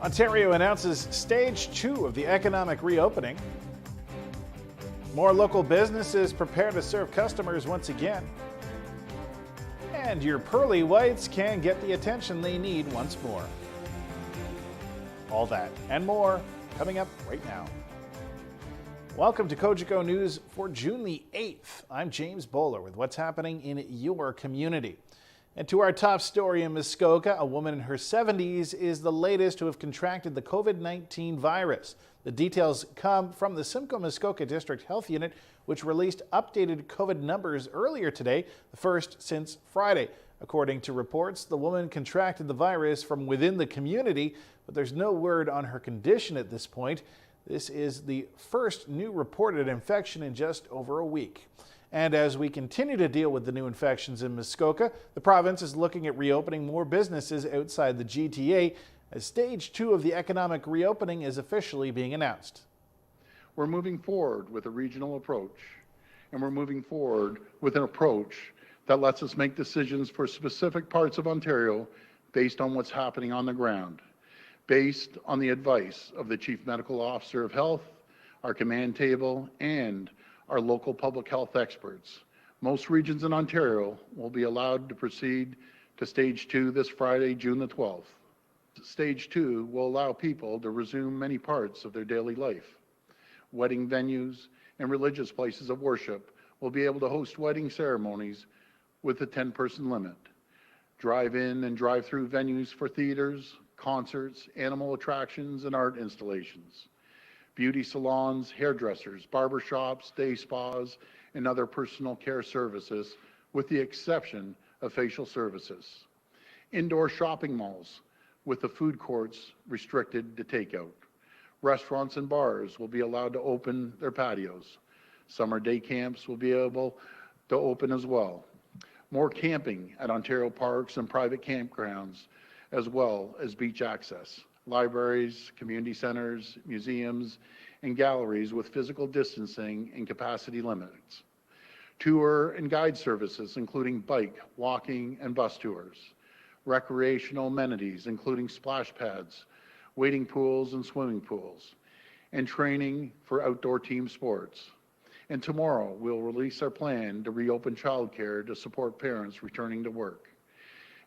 Ontario announces stage 2 of the economic reopening. More local businesses prepare to serve customers once again. And your pearly whites can get the attention they need once more. All that and more coming up right now. Welcome to Cogeco News for June the 8th. I'm James Bowler with what's happening in your community. And to our top story in Muskoka, a woman in her 70s is the latest to have contracted the COVID-19 virus. The details come from the Simcoe Muskoka District Health Unit, which released updated COVID numbers earlier today, the first since Friday. According to reports, the woman contracted the virus from within the community, but there's no word on her condition at this point. This is the first new reported infection in just over a week. And as we continue to deal with the new infections in Muskoka, the province is looking at reopening more businesses outside the GTA as stage 2 of the economic reopening is officially being announced. We're moving forward with a regional approach, and we're moving forward with an approach that lets us make decisions for specific parts of Ontario based on what's happening on the ground, based on the advice of the Chief Medical Officer of Health, our command table, and our local public health experts. Most regions in Ontario will be allowed to proceed to stage 2 this Friday, June the 12th. Stage 2 will allow people to resume many parts of their daily life. Wedding venues and religious places of worship will be able to host wedding ceremonies with a 10-person limit. Drive-in and drive-through venues for theaters, concerts, animal attractions, and art installations. Beauty salons, hairdressers, barbershops, day spas, and other personal care services, with the exception of facial services. Indoor shopping malls, with the food courts restricted to takeout. Restaurants and bars will be allowed to open their patios. Summer day camps will be able to open as well. More camping at Ontario parks and private campgrounds, as well as beach access. Libraries, community centers, museums, and galleries with physical distancing and capacity limits. Tour and guide services, including bike, walking, and bus tours. Recreational amenities, including splash pads, wading pools, and swimming pools. And training for outdoor team sports. And tomorrow, we'll release our plan to reopen childcare to support parents returning to work.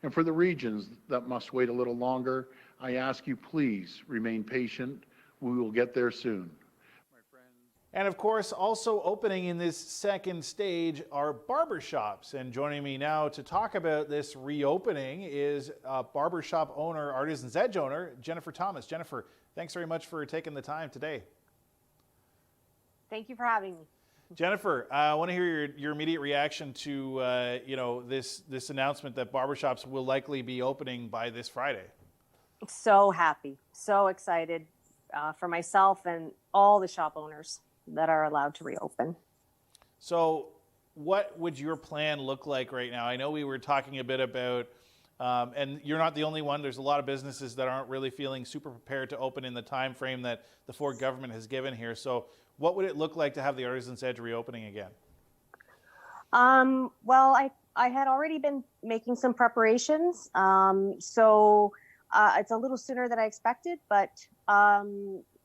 And for the regions that must wait a little longer, I ask you, please remain patient. We will get there soon. And of course, also opening in this second stage are barbershops. And joining me now to talk about this reopening is barbershop owner, Artisans Edge owner, Jennifer Thomas. Jennifer, thanks very much for taking the time today. Thank you for having me. Jennifer, I want to hear your immediate reaction to this announcement that barbershops will likely be opening by this Friday. So happy, so excited for myself and all the shop owners that are allowed to reopen. So what would your plan look like right now? I know we were talking a bit about, and you're not the only one, there's a lot of businesses that aren't really feeling super prepared to open in the time frame that the Ford government has given here. So what would it look like to have the Artisans Edge reopening again? Well, I had already been making some preparations. So it's a little sooner than I expected, but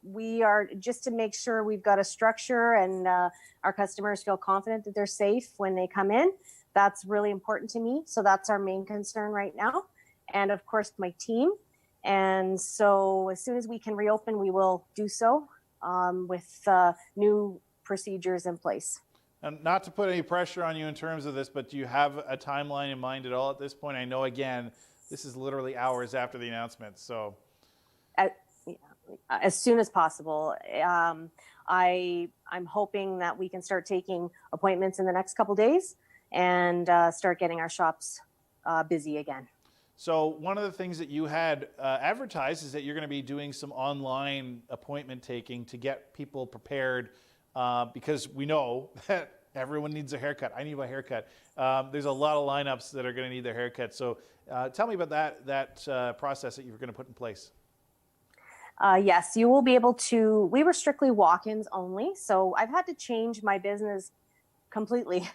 we are, just to make sure we've got a structure and our customers feel confident that they're safe when they come in. That's really important to me. So that's our main concern right now. And of course, my team. And so as soon as we can reopen, we will do so with new procedures in place. And not to put any pressure on you in terms of this, but do you have a timeline in mind at all at this point? I know, again, this is literally hours after the announcement, so. As soon as possible. I'm hoping that we can start taking appointments in the next couple days and start getting our shops busy again. So one of the things that you had advertised is that you're going to be doing some online appointment taking to get people prepared because we know that everyone needs a haircut. I need my haircut. There's a lot of lineups that are going to need their haircut. So tell me about that process that you're going to put in place. Yes, you will be able to. We were strictly walk-ins only, so I've had to change my business completely.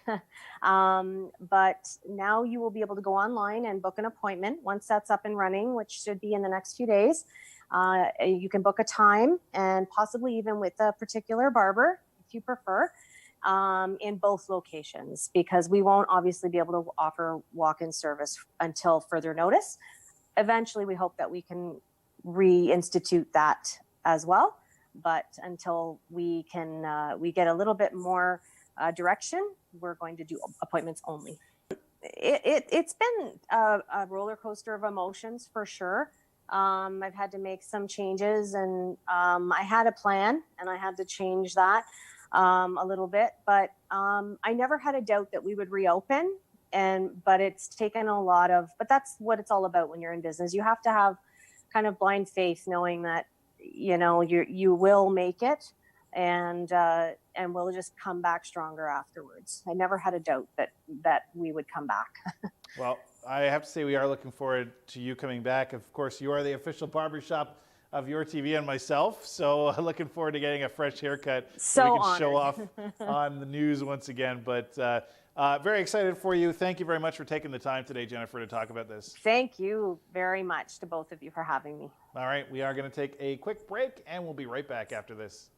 But now you will be able to go online and book an appointment once that's up and running, which should be in the next few days. You can book a time and possibly even with a particular barber if you prefer, in both locations, because we won't obviously be able to offer walk-in service until further notice. Eventually, we hope that we can reinstitute that as well, but until we can we get a little bit more direction, we're going to do appointments only. It's been a roller coaster of emotions for sure. I've had to make some changes, and I had a plan and I had to change that a little bit, but I never had a doubt that we would reopen. But it's taken a lot of, but that's what it's all about when you're in business. You have to have kind of blind faith, knowing that, you know, you will make it, and we'll just come back stronger afterwards. I never had a doubt that we would come back. Well, I have to say we are looking forward to you coming back. Of course, you are the official barbershop of YourTV and myself, so looking forward to getting a fresh haircut so we can honored. show off on the news once again. But very excited for you. Thank you very much for taking the time today, Jennifer, to talk about this. Thank you very much to both of you for having me. All right, we are going to take a quick break, and we'll be right back after this.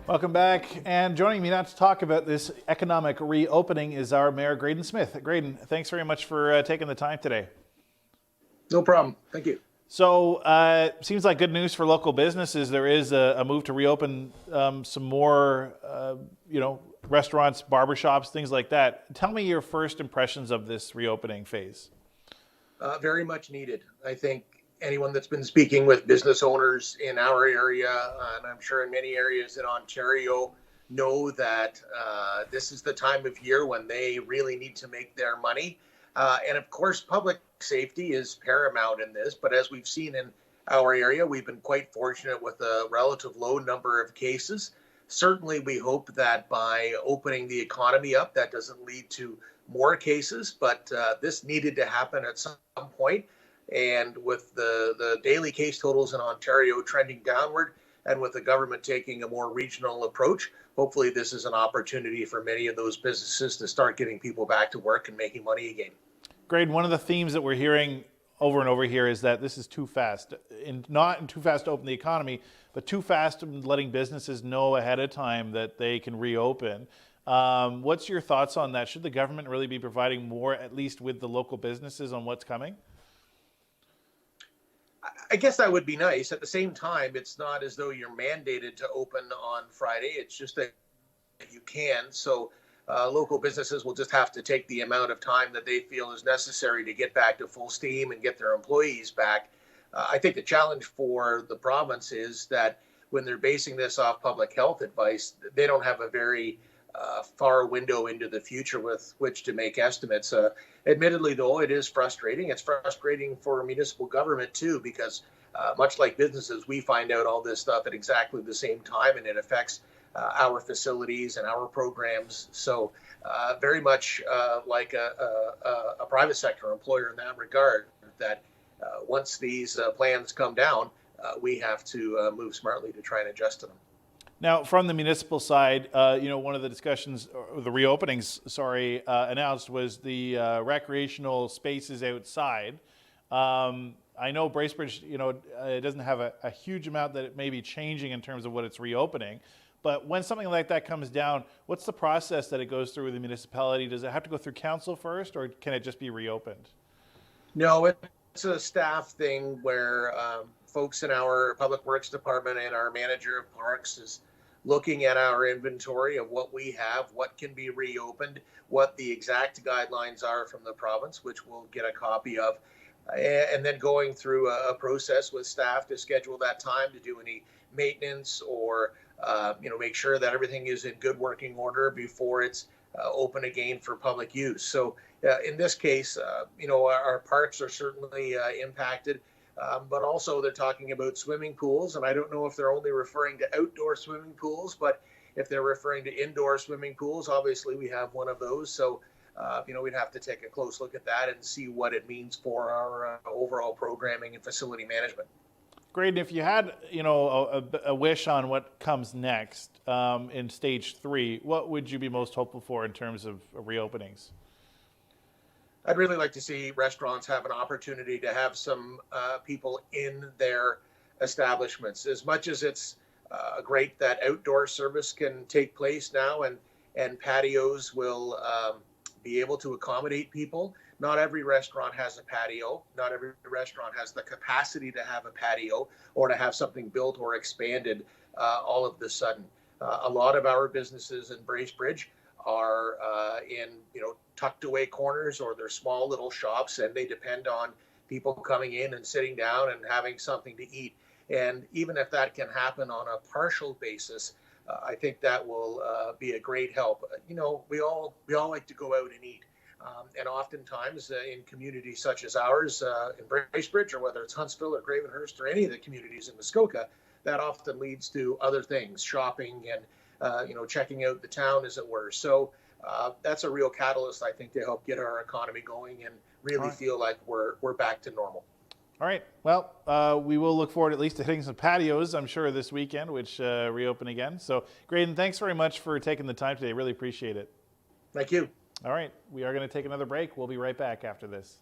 Welcome back, and joining me now to talk about this economic reopening is our Mayor, GRAYDON Smith. GRAYDON, thanks very much for taking the time today. No problem. Thank you. So, seems like good news for local businesses. There is a move to reopen some more, restaurants, barbershops, things like that. Tell me your first impressions of this reopening phase. Very much needed. I think anyone that's been speaking with business owners in our area, and I'm sure in many areas in Ontario, know that this is the time of year when they really need to make their money. And of course, public safety is paramount in this. But as we've seen in our area, we've been quite fortunate with a relative low number of cases. Certainly, we hope that by opening the economy up, that doesn't lead to more cases. But this needed to happen at some point. And with the daily case totals in Ontario trending downward, and with the government taking a more regional approach, hopefully this is an opportunity for many of those businesses to start getting people back to work and making money again. GRAYDON, one of the themes that we're hearing over and over here is that this is too fast. Not too fast to open the economy, but too fast in letting businesses know ahead of time that they can reopen. What's your thoughts on that? Should the government really be providing more, at least with the local businesses, on what's coming? I guess that would be nice. At the same time, it's not as though you're mandated to open on Friday. It's just that you can. So local businesses will just have to take the amount of time that they feel is necessary to get back to full steam and get their employees back. I think the challenge for the province is that when they're basing this off public health advice, they don't have a very far window into the future with which to make estimates. Admittedly, though, it is frustrating. It's frustrating for municipal government, too, because much like businesses, we find out all this stuff at exactly the same time, and it affects our facilities and our programs. So very much like a private sector employer in that regard, that once these plans come down, we have to move smartly to try and adjust to them. Now, from the municipal side, one of the discussions, or the reopenings, announced was the recreational spaces outside. I know Bracebridge, it doesn't have a huge amount that it may be changing in terms of what it's reopening. But when something like that comes down, what's the process that it goes through with the municipality? Does it have to go through council first, or can it just be reopened? No, it's a staff thing where folks in our public works department and our manager of parks is looking at our inventory of what we have, what can be reopened, what the exact guidelines are from the province, which we'll get a copy of, and then going through a process with staff to schedule that time to do any maintenance or make sure that everything is in good working order before it's open again for public use. So in this case, our parks are certainly impacted. But also they're talking about swimming pools, and I don't know if they're only referring to outdoor swimming pools, but if they're referring to indoor swimming pools, obviously we have one of those. So, we'd have to take a close look at that and see what it means for our overall programming and facility management. Great. And if you had, a wish on what comes next in stage 3, what would you be most hopeful for in terms of reopenings? I'd really like to see restaurants have an opportunity to have some people in their establishments. As much as it's great that outdoor service can take place now and patios will be able to accommodate people, not every restaurant has a patio. Not every restaurant has the capacity to have a patio or to have something built or expanded all of the sudden. A lot of our businesses in Bracebridge are in tucked away corners, or they're small little shops, and they depend on people coming in and sitting down and having something to eat. And even if that can happen on a partial basis, I think that will be a great help. We all like to go out and eat, and oftentimes in communities such as ours in Bracebridge, or whether it's Huntsville or Gravenhurst or any of the communities in Muskoka, that often leads to other things, shopping and checking out the town, as it were. So that's a real catalyst, I think, to help get our economy going and really feel like we're back to normal. All right. Well, we will look forward at least to hitting some patios, I'm sure, this weekend, which reopen again. So, GRAYDON, thanks very much for taking the time today. Really appreciate it. Thank you. All right. We are going to take another break. We'll be right back after this.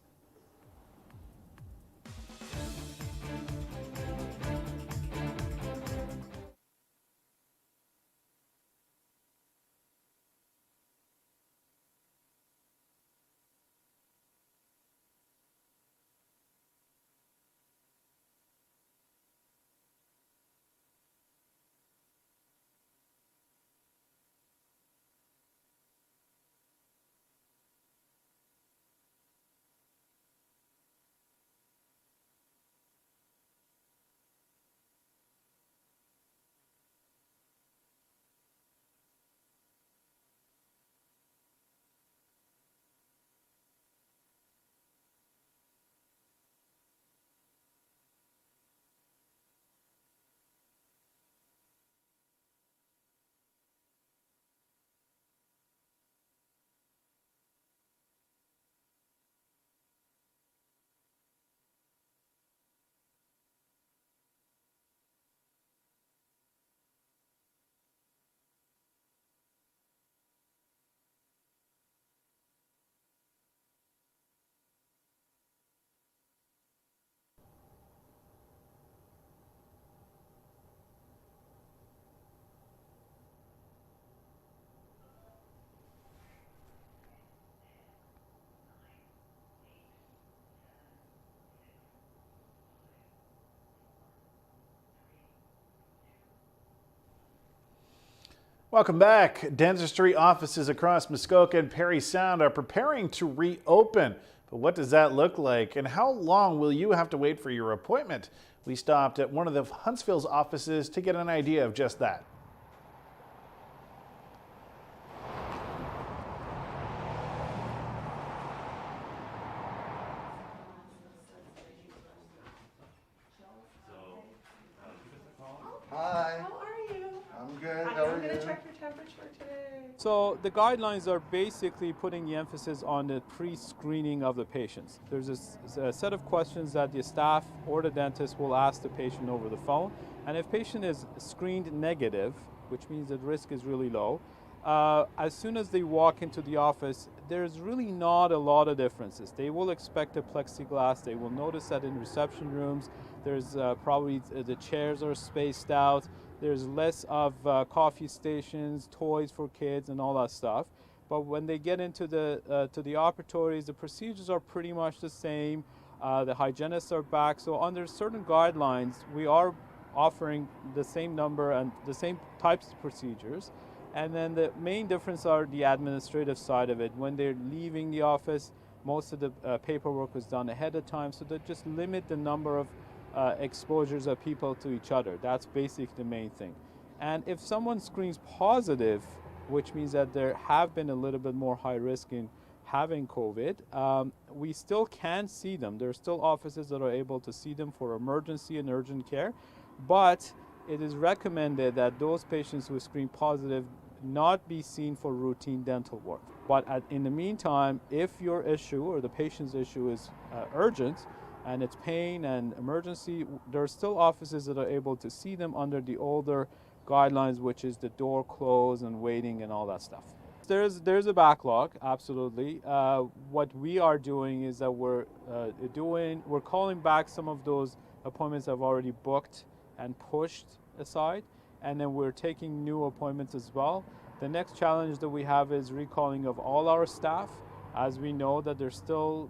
Welcome back. Dentistry offices across Muskoka and Parry Sound are preparing to reopen. But what does that look like? And how long will you have to wait for your appointment? We stopped at one of the Huntsville's offices to get an idea of just that. Hi. How are you? I'm good. I'm How are going to you? So the guidelines are basically putting the emphasis on the pre-screening of the patients. There's a set of questions that the staff or the dentist will ask the patient over the phone, and if patient is screened negative, which means that risk is really low, as soon as they walk into the office, there's really not a lot of differences. They will expect a plexiglass. They will notice that in reception rooms, there's probably the chairs are spaced out. There's less of coffee stations, toys for kids, and all that stuff. But when they get into the operatories, the procedures are pretty much the same. The hygienists are back. So under certain guidelines, we are offering the same number and the same types of procedures. And then the main difference are the administrative side of it. When they're leaving the office, most of the paperwork was done ahead of time, so they just limit the number of exposures of people to each other. That's basically the main thing. And if someone screens positive, which means that there have been a little bit more high risk in having COVID, we still can see them. There are still offices that are able to see them for emergency and urgent care, but it is recommended that those patients who screen positive not be seen for routine dental work. But in the meantime, if your issue or the patient's issue is urgent and it's pain and emergency, there are still offices that are able to see them under the older guidelines, which is the door closed and waiting and all that stuff. There's a backlog, absolutely. What we are doing is that we're calling back some of those appointments I've already booked and pushed aside, and then we're taking new appointments as well. The next challenge that we have is recalling of all our staff, as we know that there's still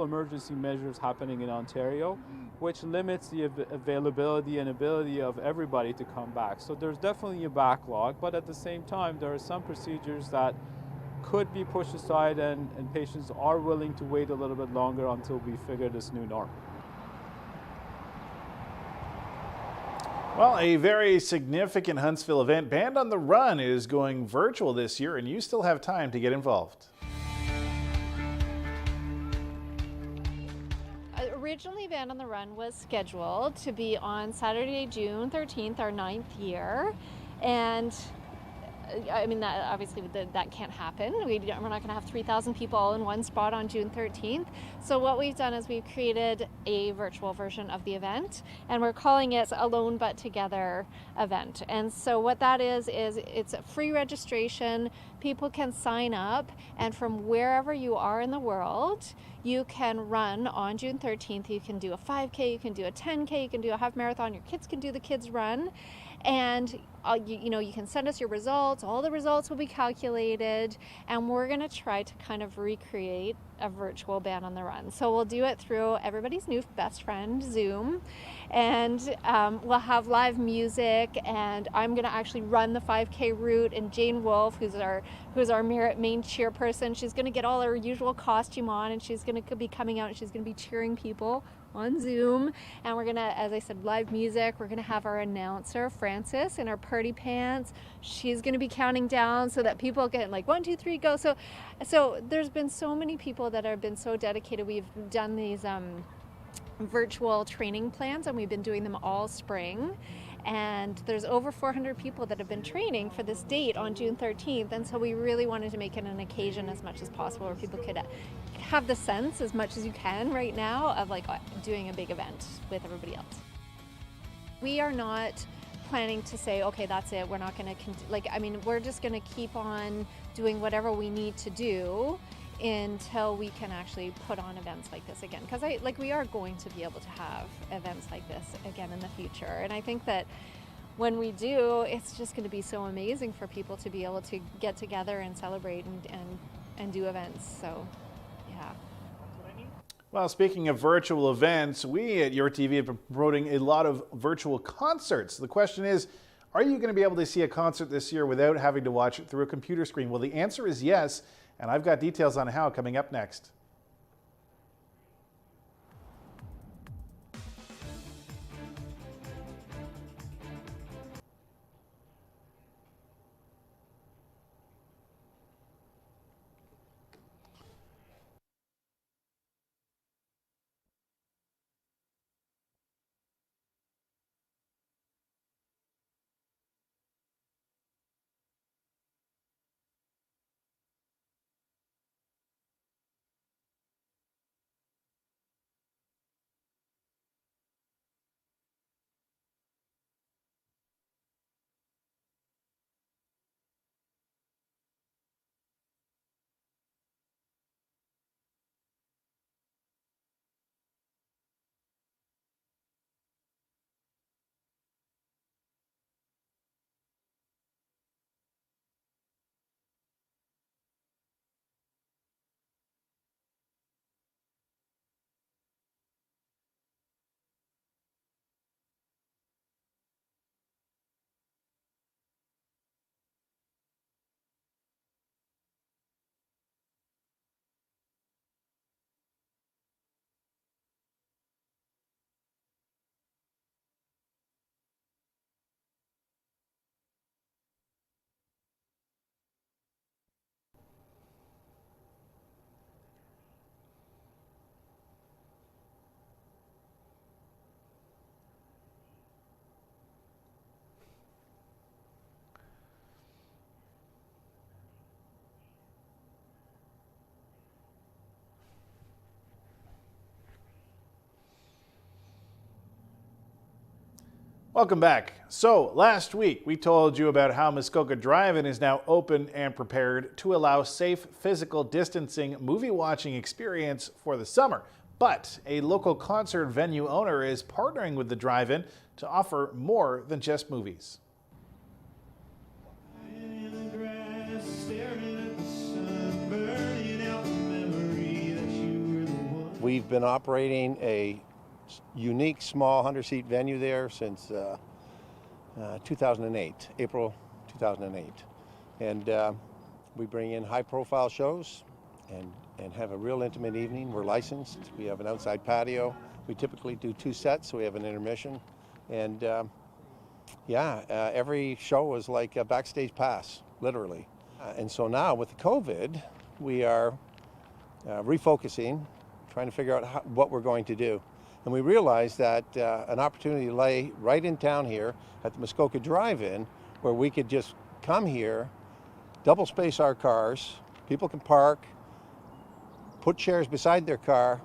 emergency measures happening in Ontario, which limits the availability and ability of everybody to come back. So there's definitely a backlog, but at the same time, there are some procedures that could be pushed aside, and patients are willing to wait a little bit longer until we figure this new norm. Well, a very significant Huntsville event, Band on the Run, is going virtual this year, and you still have time to get involved. Originally, Band on the Run was scheduled to be on Saturday, June 13th, our 9th year. And I mean, that obviously that can't happen. We're not going to have 3,000 people all in one spot on June 13th. So what we've done is we've created a virtual version of the event, and we're calling it Alone But Together event. And so what that is it's a free registration. People can sign up, and from wherever you are in the world, you can run on June 13th. You can do a 5K, you can do a 10K, you can do a half marathon. Your kids can do the kids run. And you can send us your results. All the results will be calculated, and we're going to try to kind of recreate a virtual Band on the Run. So we'll do it through everybody's new best friend, Zoom, and we'll have live music. And I'm going to actually run the 5K route, and Jane Wolfe, who's our main cheerperson, she's going to get all her usual costume on, and she's going to be coming out and she's going to be cheering people on Zoom. And we're gonna, as I said, live music. We're gonna have our announcer, Frances, in our party pants. She's gonna be counting down so that people get like 1, 2, 3, go. So there's been so many people that have been so dedicated. We've done these virtual training plans, and we've been doing them all spring. And there's over 400 people that have been training for this date on June 13th. And so we really wanted to make it an occasion as much as possible where people could have the sense as much as you can right now of like doing a big event with everybody else. We are not planning to say, okay, that's it. We're not going to, we're just going to keep on doing whatever we need to do until we can actually put on events like this again, because we are going to be able to have events like this again in the future. And I think that when we do, it's just going to be so amazing for people to be able to get together and celebrate and do events. So yeah. Well, speaking of virtual events, we at YourTV have been promoting a lot of virtual concerts. The question is, are you going to be able to see a concert this year without having to watch it through a computer screen? Well, the answer is yes. And I've got details on how coming up next. Welcome back. So last week we told you about how Muskoka Drive-In is now open and prepared to allow safe physical distancing movie watching experience for the summer. But a local concert venue owner is partnering with the drive-in to offer more than just movies. We've been operating a unique small 100-seat venue there since 2008, April 2008. And we bring in high-profile shows and have a real intimate evening. We're licensed. We have an outside patio. We typically do 2 sets, so we have an intermission. And every show is like a backstage pass, literally. And so now with the COVID, we are refocusing, trying to figure out what we're going to do. And we realized that an opportunity lay right in town here at the Muskoka Drive-In, where we could just come here, double space our cars, people can park, put chairs beside their car,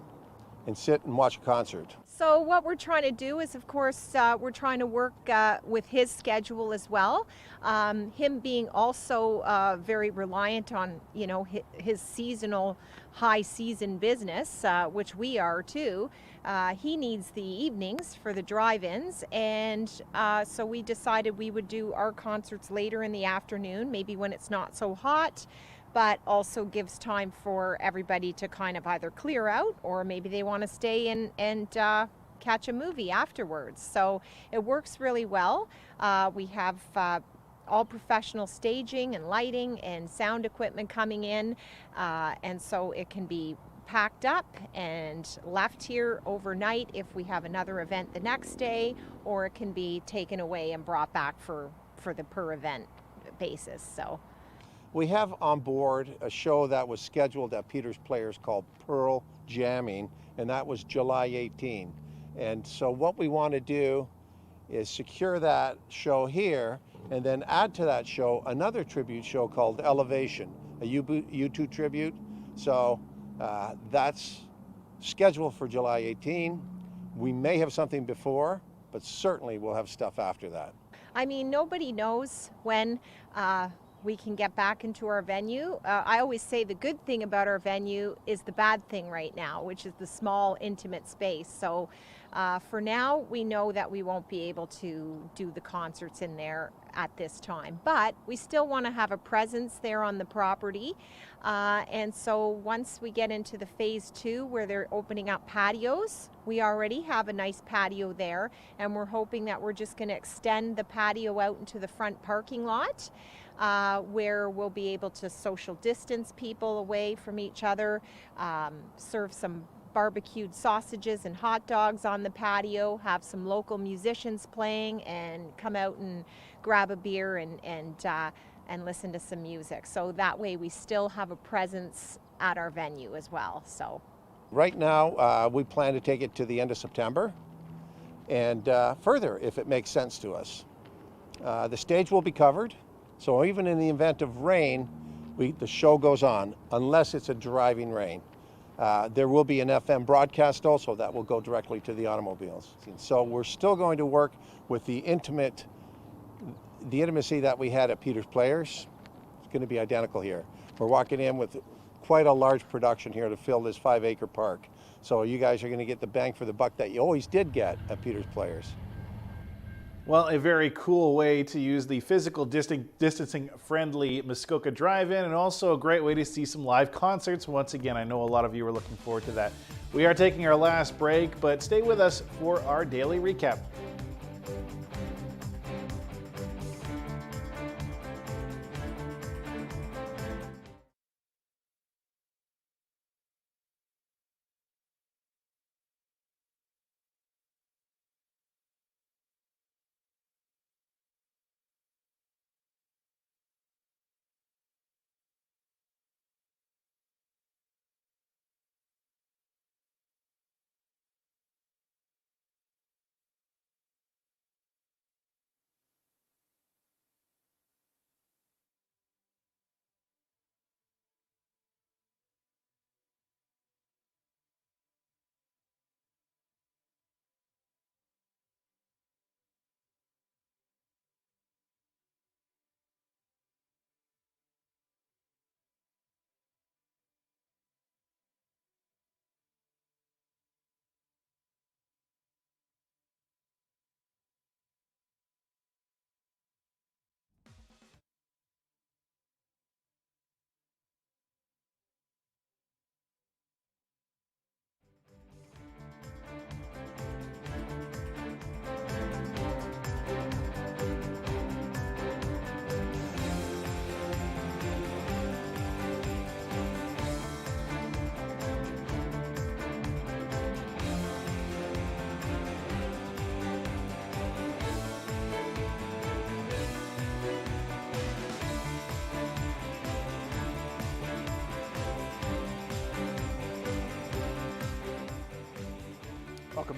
and sit and watch a concert. So what we're trying to do is, of course, we're trying to work with his schedule as well. Him being also very reliant on, his seasonal, high season business, which we are too. He needs the evenings for the drive-ins, and so we decided we would do our concerts later in the afternoon, maybe when it's not so hot, but also gives time for everybody to kind of either clear out, or maybe they want to stay and catch a movie afterwards. So it works really well. We have all professional staging and lighting and sound equipment coming in, and so it can be packed up and left here overnight if we have another event the next day, or it can be taken away and brought back for the per event basis. So we have on board a show that was scheduled at Peter's Players called Pearl Jamming, and that was July 18. And so what we want to do is secure that show here and then add to that show another tribute show called Elevation, a U2 tribute. So that's scheduled for July 18. We may have something before, but certainly we'll have stuff after that. I mean, nobody knows when we can get back into our venue. I always say the good thing about our venue is the bad thing right now, which is the small, intimate space. So for now, we know that we won't be able to do the concerts in there at this time, but we still want to have a presence there on the property. And so once we get into the phase 2 where they're opening up patios, we already have a nice patio there, and we're hoping that we're just going to extend the patio out into the front parking lot, where we'll be able to social distance people away from each other, serve some barbecued sausages and hot dogs on the patio, have some local musicians playing, and come out and grab a beer and listen to some music. So that way we still have a presence at our venue as well. So right now we plan to take it to the end of September and further if it makes sense to us. The stage will be covered, so even in the event of rain, the show goes on unless it's a driving rain. There will be an FM broadcast also that will go directly to the automobiles. So we're still going to work with the intimacy that we had at Peter's Players. It's going to be identical here. We're walking in with quite a large production here to fill this 5-acre park. So you guys are going to get the bang for the buck that you always did get at Peter's Players. Well, a very cool way to use the physical distancing friendly Muskoka Drive-In, and also a great way to see some live concerts. Once again, I know a lot of you are looking forward to that. We are taking our last break, but stay with us for our daily recap.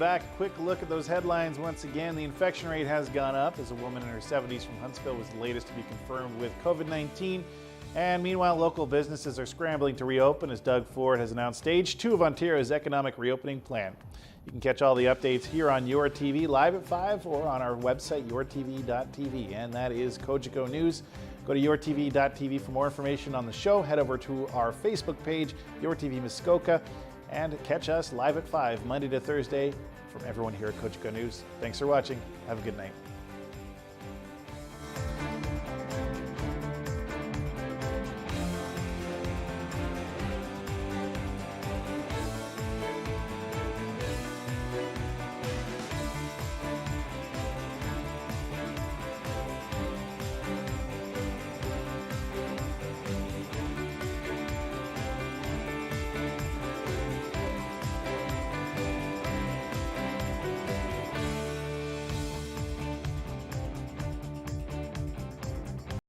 back, quick look at those headlines once again. The infection rate has gone up as a woman in her 70s from Huntsville was the latest to be confirmed with COVID-19. And meanwhile, local businesses are scrambling to reopen as Doug Ford has announced stage 2 of Ontario's economic reopening plan. You can catch all the updates here on YourTV live at 5 or on our website, yourtv.tv. And that is Cogeco News. Go to yourtv.tv for more information on the show. Head over to our Facebook page, YourTV Muskoka, and catch us live at 5 Monday to Thursday from everyone here at Cogeco News. Thanks for watching. Have a good night.